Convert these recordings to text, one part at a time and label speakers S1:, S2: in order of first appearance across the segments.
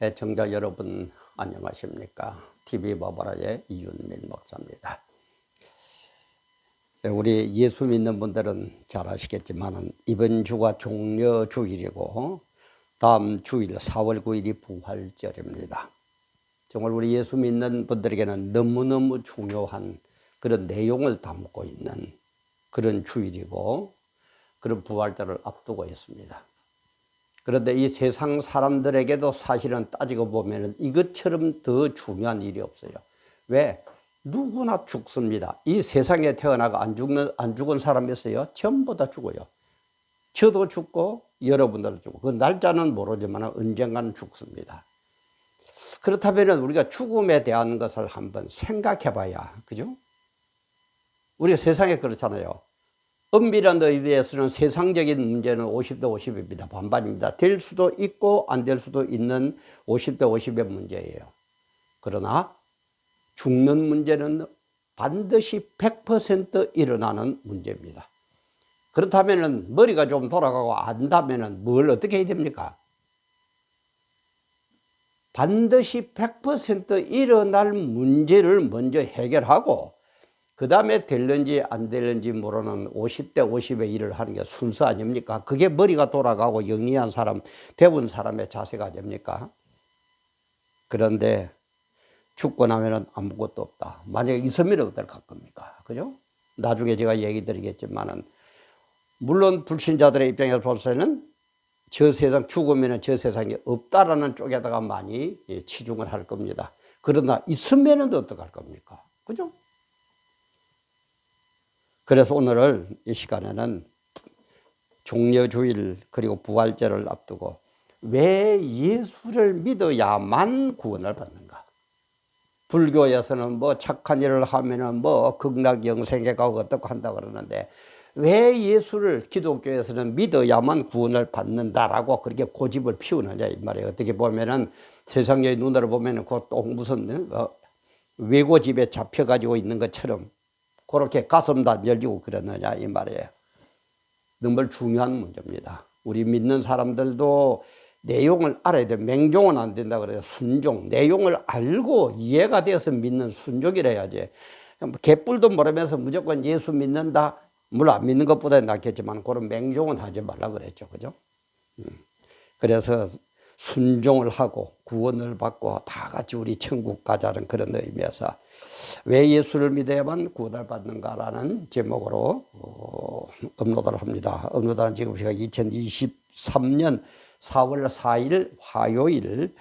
S1: 애청자 여러분 안녕하십니까? TV바바라의 이윤민 목사입니다. 우리 예수 믿는 분들은 잘 아시겠지만 이번 주가 종려주일이고 다음 주일 4월 9일이 부활절입니다. 정말 우리 예수 믿는 분들에게는 너무너무 중요한 그런 내용을 담고 있는 그런 주일이고 그런 부활절을 앞두고 있습니다. 그런데 이 세상 사람들에게도 사실은 따지고 보면 이것처럼 더 중요한 일이 없어요. 왜? 누구나 죽습니다. 이 세상에 태어나가 안 죽은 사람이 있어요? 전부 다 죽어요. 저도 죽고 여러분들도 죽고 그 날짜는 모르지만 언젠가는 죽습니다. 그렇다면 우리가 죽음에 대한 것을 한번 생각해 봐야, 그죠? 우리가 세상에 그렇잖아요. 엄밀한 의미에서는 세상적인 문제는 50대 50입니다. 반반입니다. 될 수도 있고 안 될 수도 있는 50대 50의 문제예요. 그러나 죽는 문제는 반드시 100% 일어나는 문제입니다. 그렇다면 머리가 좀 돌아가고 안다면 뭘 어떻게 해야 됩니까? 반드시 100% 일어날 문제를 먼저 해결하고 그 다음에 될는지 안 될는지 모르는 50대 50의 일을 하는 게 순서 아닙니까? 그게 머리가 돌아가고 영리한 사람, 배운 사람의 자세가 아닙니까? 그런데 죽고 나면 아무것도 없다. 만약에 있으면 어떨 겁니까? 그죠? 나중에 제가 얘기 드리겠지만은, 물론 불신자들의 입장에서 볼때는 저 세상, 죽으면 저 세상에 없다라는 쪽에다가 많이 치중을 할 겁니다. 그러나 있으면 어떡할 겁니까? 그죠? 그래서 오늘 이 시간에는 종려주일 그리고 부활절을 앞두고 왜 예수를 믿어야만 구원을 받는가? 불교에서는 뭐 착한 일을 하면은 뭐 극락 영생에 가고 어떻고 한다 그러는데 왜 예수를 기독교에서는 믿어야만 구원을 받는다라고 그렇게 고집을 피우느냐 이 말이에요. 어떻게 보면은 세상의 눈으로 보면은 그 또 무슨 외고집에 잡혀가지고 있는 것처럼 그렇게 가슴 다 열리고 그러느냐 이 말이에요. 정말 중요한 문제입니다. 우리 믿는 사람들도 내용을 알아야 돼요. 맹종은 안 된다 그래요. 순종. 내용을 알고 이해가 돼서 믿는 순종이라 해야지. 개뿔도 모르면서 무조건 예수 믿는다. 물론 안 믿는 것보다 낫겠지만 그런 맹종은 하지 말라 그랬죠. 그죠? 그래서 순종을 하고 구원을 받고 다 같이 우리 천국 가자는 그런 의미에서 왜 예수를 믿어야만 구원을 받는가라는 제목으로 업로드를 합니다. 업로드는 지금 시각 2023년 4월 4일 화요일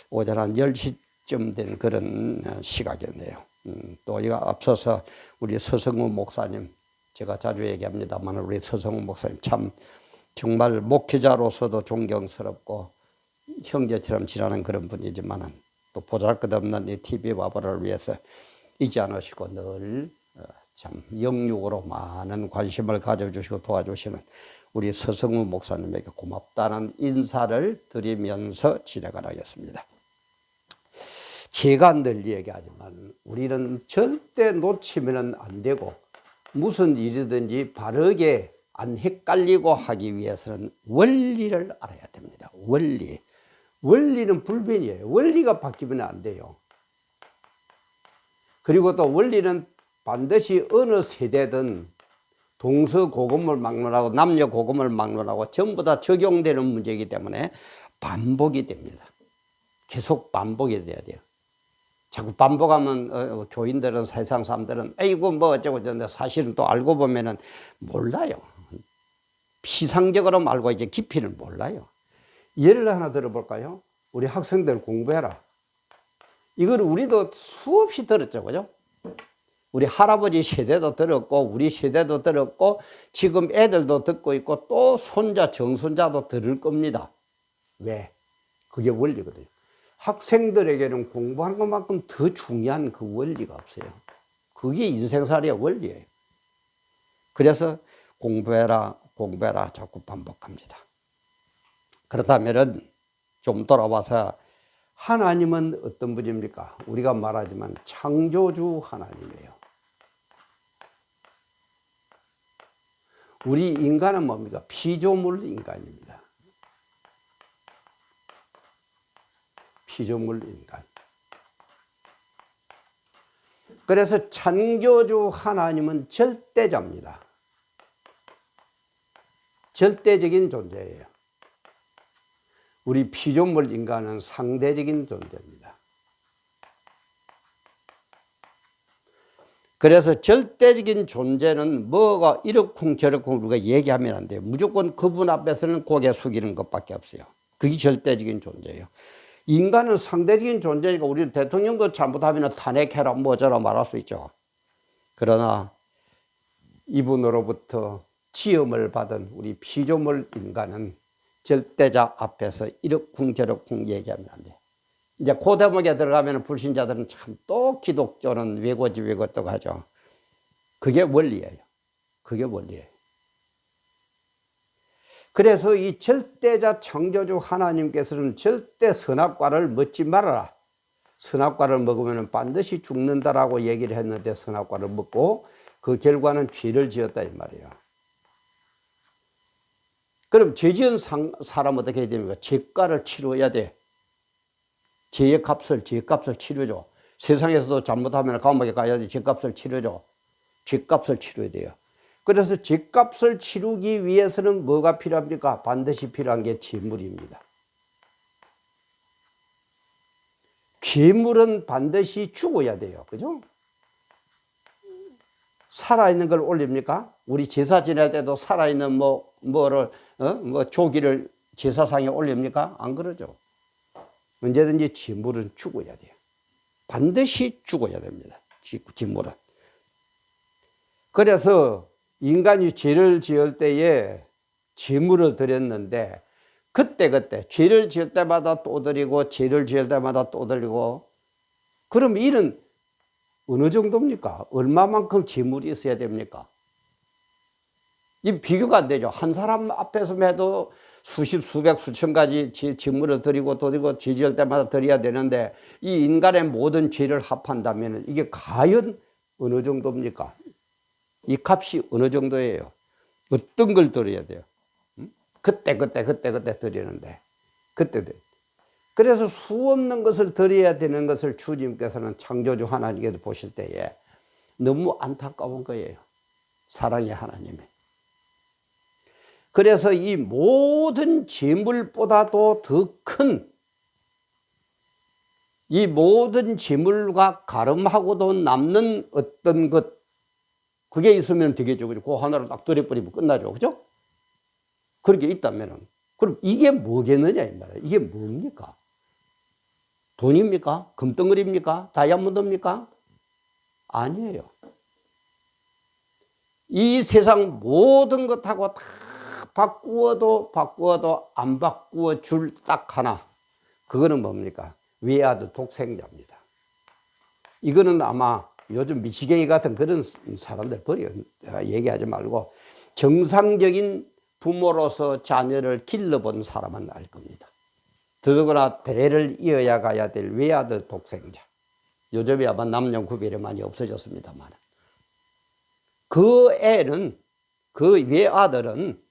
S1: 오전 한 10시쯤 된 그런 시각이었네요. 또 이거 앞서서 우리 서성우 목사님, 제가 자주 얘기합니다만 우리 서성우 목사님 참 정말 목회자로서도 존경스럽고 형제처럼 지나는 그런 분이지만은 또 보잘것없는 이 TV 바바를 위해서 잊지 않으시고 늘 참 영육으로 많은 관심을 가져주시고 도와주시는 우리 서성우 목사님에게 고맙다는 인사를 드리면서 진행을 하겠습니다. 제가 늘 얘기하지만 우리는 절대 놓치면 안 되고 무슨 일이든지 바르게 안 헷갈리고 하기 위해서는 원리를 알아야 됩니다. 원리. 원리는 불변이에요. 원리가 바뀌면 안 돼요. 그리고 또 원리는 반드시 어느 세대든 동서고금을 막론하고 남녀고금을 막론하고 전부 다 적용되는 문제이기 때문에 반복이 됩니다. 계속 반복이 돼야 돼요. 자꾸 반복하면 교인들은 세상 사람들은 에이구 뭐 어쩌고 저쩌고 사실은 또 알고 보면은 몰라요. 피상적으로 알고 이제 깊이를 몰라요. 예를 하나 들어볼까요? 우리 학생들 공부해라. 이걸 우리도 수없이 들었죠, 그죠? 우리 할아버지 세대도 들었고 우리 세대도 들었고 지금 애들도 듣고 있고 또 손자 정손자도 들을 겁니다. 왜? 그게 원리거든요. 학생들에게는 공부하는 것만큼 더 중요한 그 원리가 없어요. 그게 인생살이의 원리예요. 그래서 공부해라 공부해라 자꾸 반복합니다. 그렇다면 좀 돌아와서 하나님은 어떤 분입니까? 우리가 말하지만 창조주 하나님이에요. 우리 인간은 뭡니까? 피조물 인간입니다. 피조물 인간. 그래서 창조주 하나님은 절대자입니다. 절대적인 존재예요. 우리 피조물 인간은 상대적인 존재입니다. 그래서 절대적인 존재는 뭐가 이렇쿵 저렇쿵 우리가 얘기하면 안 돼요. 무조건 그분 앞에서는 고개 숙이는 것밖에 없어요. 그게 절대적인 존재예요. 인간은 상대적인 존재니까 우리 대통령도 잘못하면 탄핵해라 뭐저라 말할 수 있죠. 그러나 이분으로부터 지음을 받은 우리 피조물 인간은 절대자 앞에서 이렇쿵 저렇쿵 얘기하면 안 돼요. 이제 그 대목에 들어가면 불신자들은 참 또 기독교는 왜고지 왜고떡 하죠. 그게 원리예요. 그게 원리예요. 그래서 이 절대자 창조주 하나님께서는 절대 선악과를 먹지 말아라. 선악과를 먹으면 반드시 죽는다라고 얘기를 했는데 선악과를 먹고 그 결과는 죄를 지었다 이 말이에요. 그럼 죄 지은 사람 어떻게 해야 됩니까? 죄가를 치러야 돼. 죄의 값을 치르죠. 세상에서도 잘못하면 감옥에 가야 돼. 죄값을 치르죠. 죄값을 치러야 돼요. 그래서 죄값을 치르기 위해서는 뭐가 필요합니까? 반드시 필요한 게 재물입니다. 재물은 반드시 죽어야 돼요. 그죠? 살아있는 걸 올립니까? 우리 제사 지낼 때도 살아있는 조기를 제사상에 올립니까? 안 그러죠. 언제든지 재물은 죽어야 돼요. 반드시 죽어야 됩니다. 재물은. 그래서 인간이 죄를 지을 때에 재물을 드렸는데 그때 죄를 지을 때마다 또 드리고 죄를 지을 때마다 또 드리고 그럼 이는 어느 정도입니까? 얼마만큼 재물이 있어야 됩니까? 이 비교가 안 되죠. 한 사람 앞에서 해도 수십, 수백, 수천 가지 재물을 드리고 또 드리고 죄 지을 때마다 드려야 되는데 이 인간의 모든 죄를 합한다면 이게 과연 어느 정도입니까? 이 값이 어느 정도예요? 어떤 걸 드려야 돼요? 그때 드리는데 그때 그래서 수없는 것을 드려야 되는 것을 주님께서는 창조주 하나님께서 보실 때에 너무 안타까운 거예요. 사랑의 하나님이. 그래서 이 모든 재물보다도 더 큰 이 모든 재물과 가름하고도 남는 어떤 것 그게 있으면 되겠죠. 그 하나를 딱 드려버리면 끝나죠. 그죠? 그런 게 있다면은 그럼 이게 뭐겠느냐 이 말이에요. 이게 뭡니까? 돈입니까? 금덩어리입니까? 다이아몬드입니까? 아니에요. 이 세상 모든 것하고 다 바꾸어도 안 바꾸어 줄 딱 하나. 그거는 뭡니까? 외아들 독생자입니다. 이거는 아마 요즘 미치갱이 같은 그런 사람들 버려. 내가 얘기하지 말고 정상적인 부모로서 자녀를 길러본 사람은 알 겁니다. 더더구나 대를 이어야 가야 될 외아들 독생자. 요즘에 아마 남녀 구별이 많이 없어졌습니다만 그 애는 그 외아들은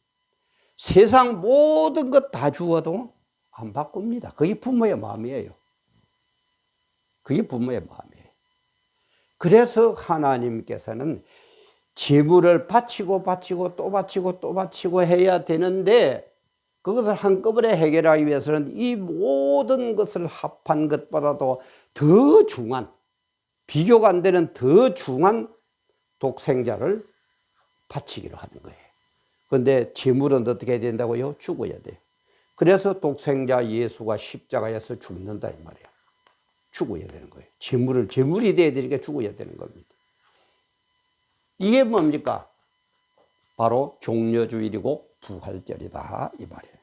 S1: 세상 모든 것 다 주어도 안 바꿉니다. 그게 부모의 마음이에요. 그게 부모의 마음이에요. 그래서 하나님께서는 재물을 바치고 또 바치고 해야 되는데 그것을 한꺼번에 해결하기 위해서는 이 모든 것을 합한 것보다도 더 중한 비교가 안 되는 더 중한 독생자를 바치기로 하는 거예요. 그런데 재물은 어떻게 해야 된다고요? 죽어야 돼요. 그래서 독생자 예수가 십자가에서 죽는다 이 말이에요. 죽어야 되는 거예요. 재물이 돼야 되니까 죽어야 되는 겁니다. 이게 뭡니까? 바로 종려주일이고 부활절이다 이 말이에요.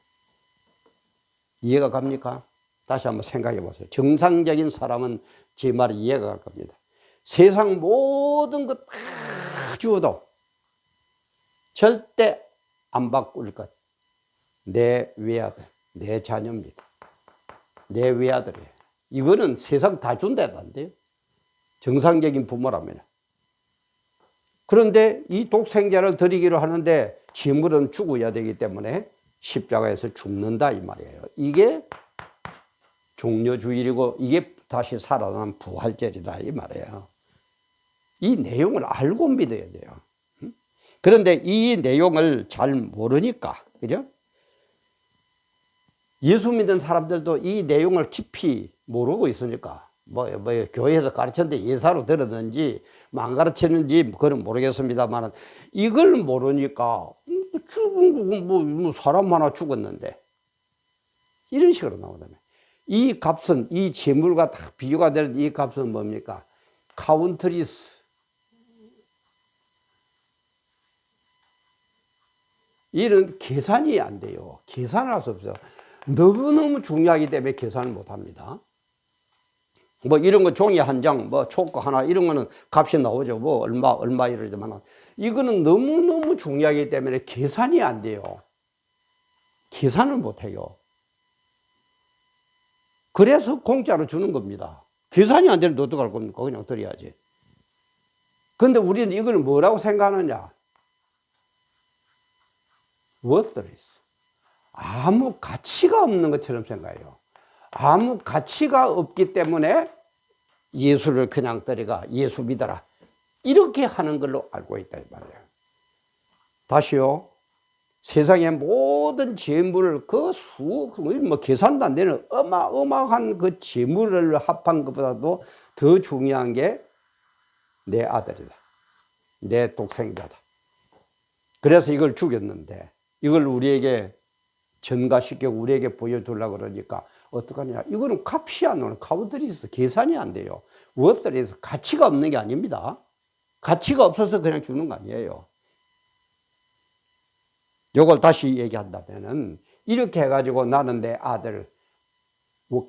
S1: 이해가 갑니까? 다시 한번 생각해 보세요. 정상적인 사람은 제 말이 이해가 갈 겁니다. 세상 모든 것 다 주어도 절대 안 바꿀 것. 내 외아들, 내 자녀입니다. 내 외아들이에요. 이거는 세상 다 준다도 안 돼요. 정상적인 부모라면. 그런데 이 독생자를 드리기로 하는데 재물은 죽어야 되기 때문에 십자가에서 죽는다 이 말이에요. 이게 종려주일이고 이게 다시 살아난 부활절이다 이 말이에요. 이 내용을 알고 믿어야 돼요. 그런데 이 내용을 잘 모르니까, 그죠? 예수 믿는 사람들도 이 내용을 깊이 모르고 있으니까, 교회에서 가르쳤는데 예사로 들었는지, 안 가르쳤는지, 그건 모르겠습니다만, 이걸 모르니까, 사람 하나 죽었는데, 이런 식으로 나오다며. 이 값은, 이 재물과 다 비교가 되는 이 값은 뭡니까? 카운트리스. 이런 계산이 안 돼요. 계산을 할 수 없어요. 너무너무 중요하기 때문에 계산을 못 합니다. 이런 거 종이 한 장, 초코 하나, 이런 거는 값이 나오죠. 얼마 이러지만. 이거는 너무너무 중요하기 때문에 계산이 안 돼요. 계산을 못 해요. 그래서 공짜로 주는 겁니다. 계산이 안 되는데 어떡할 겁니까? 그냥 드려야지. 근데 우리는 이걸 뭐라고 생각하느냐? worthless. 아무 가치가 없는 것처럼 생각해요. 아무 가치가 없기 때문에 예수를 그냥 들어가, 예수 믿어라. 이렇게 하는 걸로 알고 있다 이 말이에요. 다시요. 세상의 모든 재물을 계산도 안 되는 어마어마한 그 재물을 합한 것보다도 더 중요한 게 내 아들이다. 내 독생자다. 그래서 이걸 죽였는데 이걸 우리에게 전가시켜 우리에게 보여주려고 그러니까 어떡하냐. 이거는 값이 안 나오는 카운트리스 계산이 안 돼요. 워터리스 가치가 없는 게 아닙니다. 가치가 없어서 그냥 주는 거 아니에요. 요걸 다시 얘기한다면은 이렇게 해가지고 나는 내 아들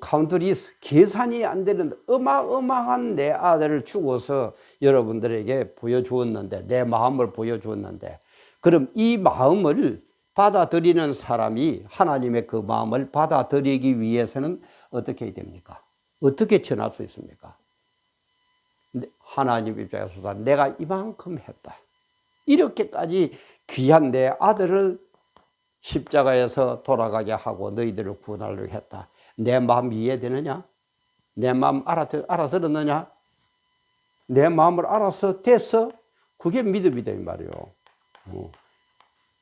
S1: 카운트리스 계산이 안 되는 어마어마한 내 아들을 주고서 여러분들에게 보여주었는데 내 마음을 보여주었는데 그럼 이 마음을 받아들이는 사람이 하나님의 그 마음을 받아들이기 위해서는 어떻게 해야 됩니까? 어떻게 전할 수 있습니까? 하나님 입장에서 내가 이만큼 했다. 이렇게까지 귀한 내 아들을 십자가에서 돌아가게 하고 너희들을 구원하려고 했다. 내 마음 이해되느냐? 내 마음 알아들었느냐? 내 마음을 알아서 됐어? 그게 믿음이다 이 말이에요.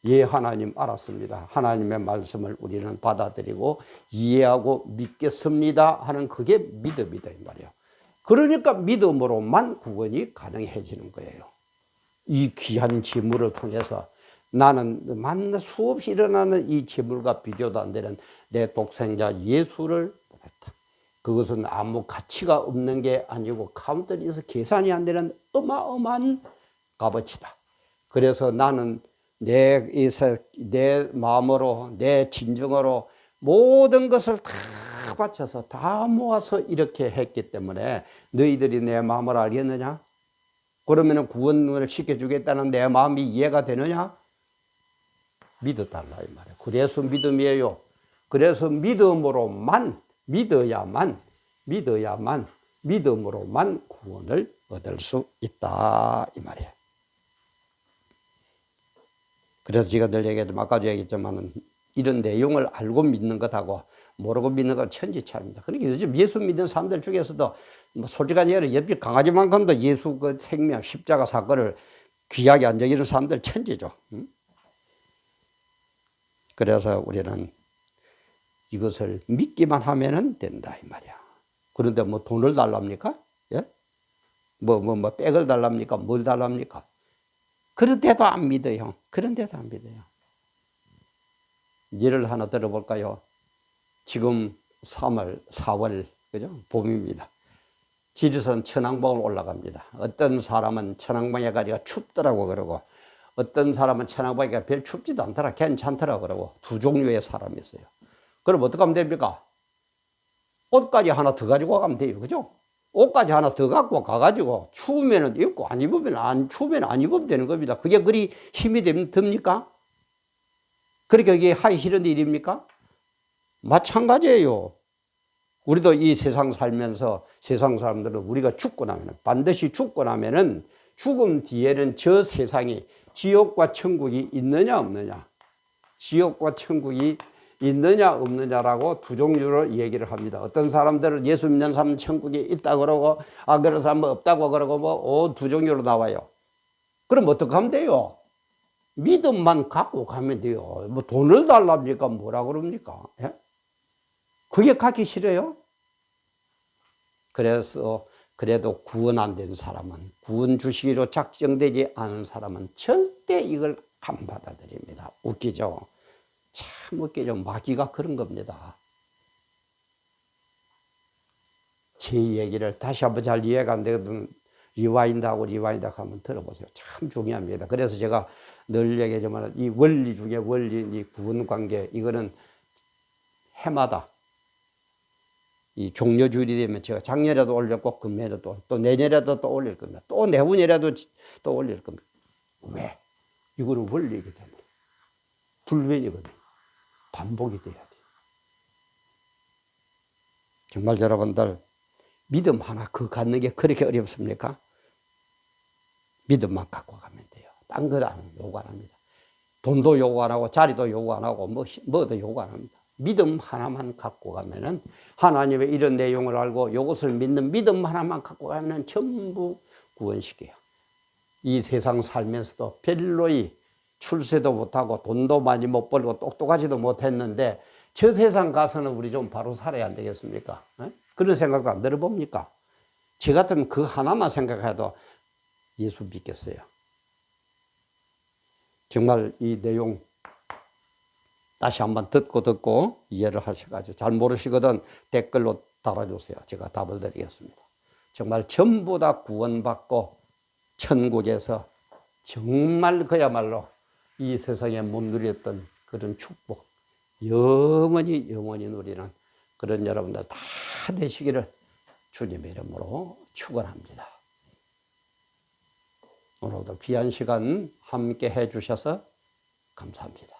S1: 예, 하나님 알았습니다. 하나님의 말씀을 우리는 받아들이고 이해하고 믿겠습니다 하는 그게 믿음이다 이 말이에요. 그러니까 믿음으로만 구원이 가능해지는 거예요. 이 귀한 재물을 통해서 나는 수없이 일어나는 이 재물과 비교도 안 되는 내 독생자 예수를 보냈다. 그것은 아무 가치가 없는 게 아니고 카운트에서 계산이 안 되는 어마어마한 값어치다. 그래서 나는 내 마음으로 내 진정으로 모든 것을 다 바쳐서 다 모아서 이렇게 했기 때문에 너희들이 내 마음을 알겠느냐? 그러면 구원을 시켜주겠다는 내 마음이 이해가 되느냐? 믿어달라 이 말이에요. 그래서 믿음이에요. 그래서 믿음으로만 믿음으로만 구원을 얻을 수 있다 이 말이에요. 그래서 제가 늘 얘기했지만 아까도 얘기했지만 이런 내용을 알고 믿는 것하고 모르고 믿는 건 천지차이입니다. 그러니까 요즘 예수 믿는 사람들 중에서도 솔직한 얘기로 옆집 강아지만큼도 예수 그 생명 십자가 사건을 귀하게 안 여기는 사람들 천지죠. 그래서 우리는 이것을 믿기만 하면은 된다 이 말이야. 그런데 돈을 달랍니까? 예? 백을 달랍니까? 뭘 달랍니까? 그런데도 안 믿어요. 그런데도 안 믿어요. 예를 하나 들어볼까요? 지금 3월, 4월, 그죠? 봄입니다. 지리산 천왕봉을 올라갑니다. 어떤 사람은 천왕봉에 가기가 춥더라고 그러고, 어떤 사람은 천왕봉에 가기가 별 춥지도 않더라, 괜찮더라 그러고, 두 종류의 사람이 있어요. 그럼 어떻게 하면 됩니까? 옷까지 하나 더 가지고 가면 돼요. 그죠? 옷까지 하나 더 갖고 가가지고 추우면은 입고 안 입으면 추우면 안 입으면 되는 겁니다. 그게 그리 힘이 듭니까? 그러니까 이게 하기 싫은 일입니까? 마찬가지예요. 우리도 이 세상 살면서 세상 사람들은 우리가 죽고 나면 반드시 죽고 나면은 죽음 뒤에는 저 세상이 지옥과 천국이 있느냐 없느냐. 지옥과 천국이 있느냐 없느냐라고 두 종류로 얘기를 합니다. 어떤 사람들은 예수 믿는 사람은 천국에 있다고 그러고 안 그런 사람은 없다고 그러고 뭐 두 종류로 나와요. 그럼 어떻게 하면 돼요? 믿음만 갖고 가면 돼요. 뭐 돈을 달랍니까? 뭐라 그럽니까? 예? 그게 갖기 싫어요? 그래서 그래도 구원 안 된 사람은, 구원 주시기로 작정되지 않은 사람은 절대 이걸 안 받아들입니다. 웃기죠? 참 웃기죠. 마귀가 그런 겁니다. 제 얘기를 다시 한번 잘 이해가 안 되거든. 리와인드하고 한번 들어보세요. 참 중요합니다. 그래서 제가 늘 얘기하지만 이 원리 중에 원리, 이 구원 관계, 이거는 해마다 이 종료주일이 되면 제가 작년에도 올렸고 금년에도 또 내년에도 또 올릴 겁니다. 또 내후년에도 또 올릴 겁니다. 왜? 이거는 원리이기 때문에. 불변이거든요. 반복이 돼야 돼요. 정말 여러분들 믿음 하나 그 갖는 게 그렇게 어렵습니까? 믿음만 갖고 가면 돼요. 딴 거 요구 안 합니다. 돈도 요구 안 하고 자리도 요구 안 하고 뭐도 요구 안 합니다. 믿음 하나만 갖고 가면은 하나님의 이런 내용을 알고 이것을 믿는 믿음 하나만 갖고 가면 전부 구원시켜요. 이 세상 살면서도 별로이 출세도 못하고 돈도 많이 못 벌고 똑똑하지도 못했는데 저 세상 가서는 우리 좀 바로 살아야 안 되겠습니까? 그런 생각도 안 들어봅니까? 저 같으면 그 하나만 생각해도 예수 믿겠어요. 정말 이 내용 다시 한번 듣고 이해를 하셔가지고 잘 모르시거든 댓글로 달아주세요. 제가 답을 드리겠습니다. 정말 전부 다 구원받고 천국에서 정말 그야말로 이 세상에 못 누렸던 그런 축복 영원히 누리는 그런 여러분들 다 되시기를 주님의 이름으로 축원합니다. 오늘도 귀한 시간 함께 해주셔서 감사합니다.